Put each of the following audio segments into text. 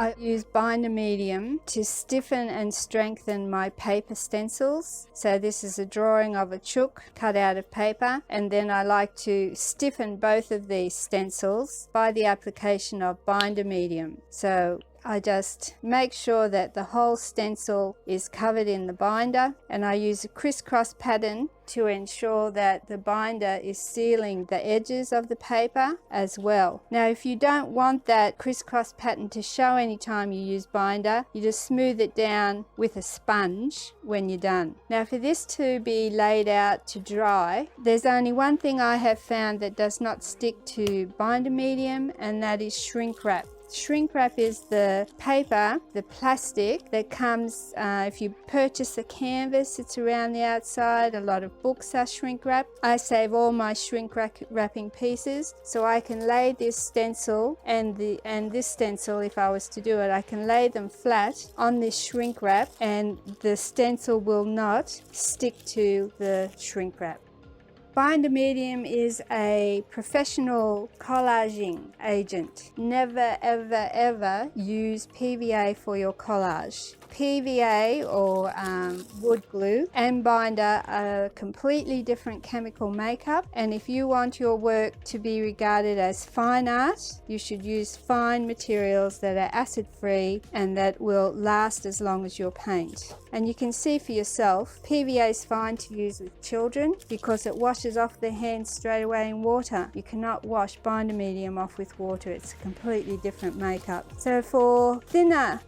I use binder medium to stiffen and strengthen my paper stencils. So this is a drawing of a chook cut out of paper, and then I like to stiffen both of these stencils by the application of binder medium. So I just make sure that the whole stencil is covered in the binder, and I use a crisscross pattern to ensure that the binder is sealing the edges of the paper as well. Now if you don't want that crisscross pattern to show anytime you use binder, you just smooth it down with a sponge when you're done. Now for this to be laid out to dry, there's only one thing I have found that does not stick to binder medium, and that is shrink wrap. Shrink wrap is the paper, the plastic that comes, if you purchase a canvas, it's around the outside. A lot of books are shrink wrap. I save all my shrink wrapping pieces so I can lay this stencil and this stencil, if I was to do it, I can lay them flat on this shrink wrap and the stencil will not stick to the shrink wrap. Binder medium is a professional collaging agent. Never ever ever use PVA for your collage. PVA or wood glue and binder are completely different chemical makeup, and if you want your work to be regarded as fine art, you should use fine materials that are acid free and that will last as long as your paint. And you can see for yourself, PVA is fine to use with children because it washes off their hands straight away in water. You cannot wash binder medium off with water. It's a completely different makeup. So for thinner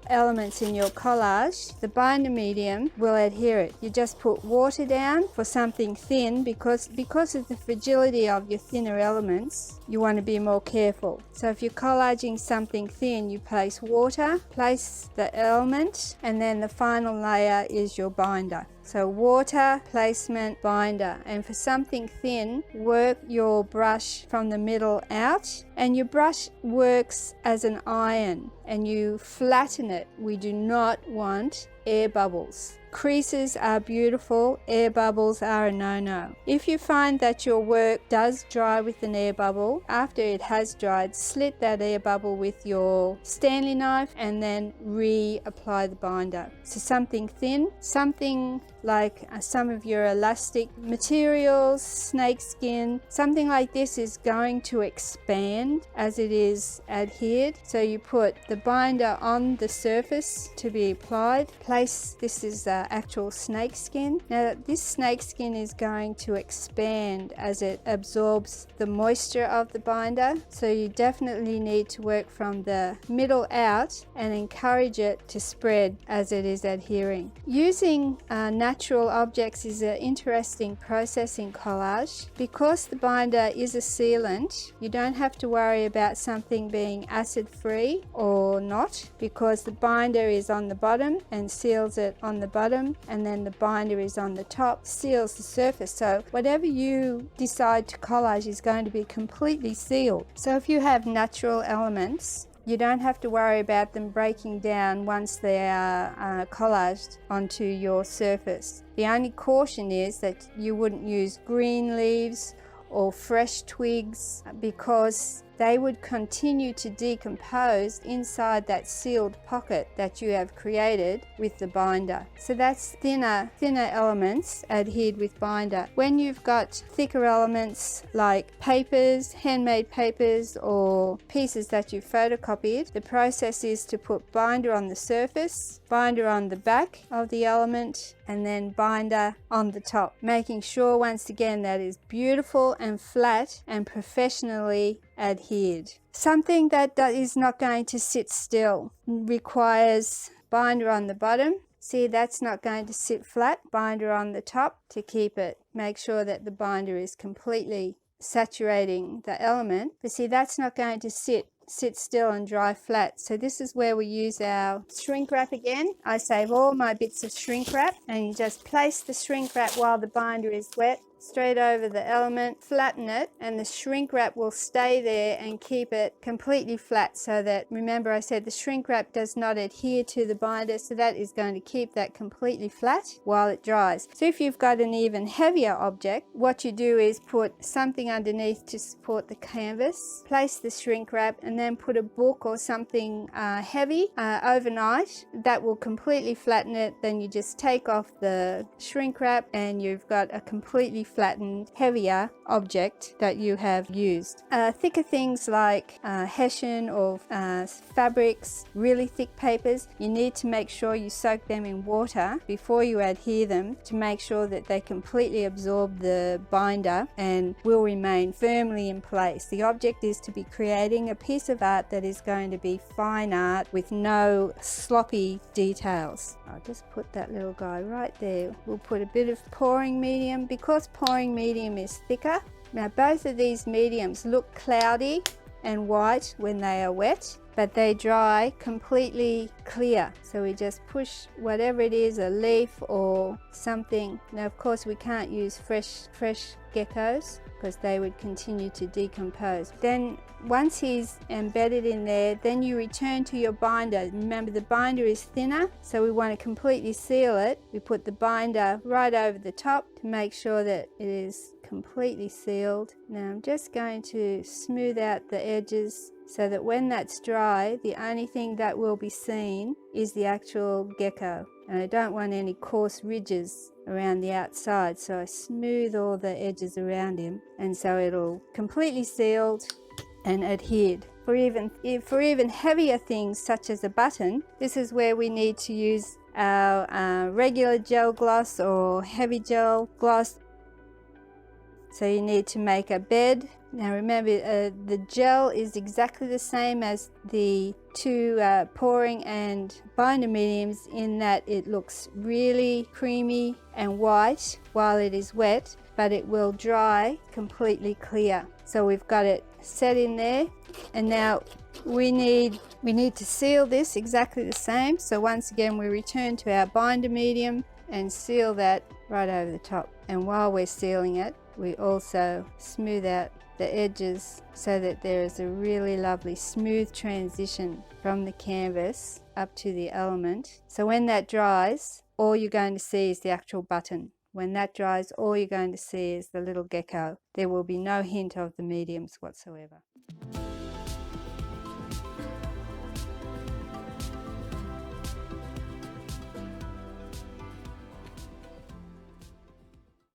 elements in your collage, the binder medium will adhere it. You just put water down for something thin because of the fragility of your thinner elements, you want to be more careful. So if you're collaging something thin, you place water, place the element, and then the final layer is your binder. So water, placement, binder. And for something thin, work your brush from the middle out, and your brush works as an iron and you flatten it. We do not want air bubbles. Creases are beautiful, air bubbles are a no-no. If you find that your work does dry with an air bubble, after it has dried, slit that air bubble with your Stanley knife and then reapply the binder. So something thin, something like some of your elastic materials, snake skin, something like this is going to expand as it is adhered. So you put the binder on the surface to be applied. This is actual snake skin. Now this snake skin is going to expand as it absorbs the moisture of the binder, so you definitely need to work from the middle out and encourage it to spread as it is adhering. Using natural objects is an interesting process in collage. Because the binder is a sealant, you don't have to worry about something being acid free or not, because the binder is on the bottom and seals it on the bottom, and then the binder is on the top, seals the surface. So whatever you decide to collage is going to be completely sealed. So if you have natural elements, you don't have to worry about them breaking down once they are collaged onto your surface. The only caution is that you wouldn't use green leaves or fresh twigs because they would continue to decompose inside that sealed pocket that you have created with the binder. So that's thinner elements adhered with binder. When you've got thicker elements like papers, handmade papers, or pieces that you've photocopied, the process is to put binder on the surface, binder on the back of the element, and then binder on the top, making sure once again that is beautiful and flat and professionally adhered. Something that is not going to sit still requires binder on the bottom. See, that's not going to sit flat. Binder on the top to keep it. Make sure that the binder is completely saturating the element. But see, that's not going to sit still and dry flat. So this is where we use our shrink wrap again. I save all my bits of shrink wrap, and you just place the shrink wrap while the binder is wet straight over the element, flatten it, and the shrink wrap will stay there and keep it completely flat, so that, remember I said the shrink wrap does not adhere to the binder, so that is going to keep that completely flat while it dries. So if you've got an even heavier object, what you do is put something underneath to support the canvas, place the shrink wrap, and and then put a book or something heavy overnight. That will completely flatten it. Then you just take off the shrink wrap and you've got a completely flattened, heavier object that you have used. Thicker things like hessian or fabrics, really thick papers, you need to make sure you soak them in water before you adhere them to make sure that they completely absorb the binder and will remain firmly in place. The object is to be creating a piece of art that is going to be fine art with no sloppy details. I'll just put that little guy right there. We'll put a bit of pouring medium because pouring medium is thicker. Now both of these mediums look cloudy and white when they are wet, but they dry completely clear. So we just push whatever it is, a leaf or something. Now of course we can't use fresh geckos because they would continue to decompose. Then once he's embedded in there, then you return to your binder. Remember, the binder is thinner, so we want to completely seal it. We put the binder right over the top to make sure that it is completely sealed. Now I'm just going to smooth out the edges so that when that's dry, the only thing that will be seen is the actual gecko. And I don't want any coarse ridges around the outside, so I smooth all the edges around him, and so it'll completely sealed and adhered. For even heavier things such as a button, this is where we need to use our regular gel gloss or heavy gel gloss. So you need to make a bed. Now remember, the gel is exactly the same as the two pouring and binder mediums in that it looks really creamy and white while it is wet, but it will dry completely clear. So we've got it set in there, and now we need to seal this exactly the same. So once again we return to our binder medium and seal that right over the top. And while we're sealing it, we also smooth out the edges so that there is a really lovely smooth transition from the canvas up to the element. So when that dries, all you're going to see is the actual button. When that dries, all you're going to see is the little gecko. There will be no hint of the mediums whatsoever.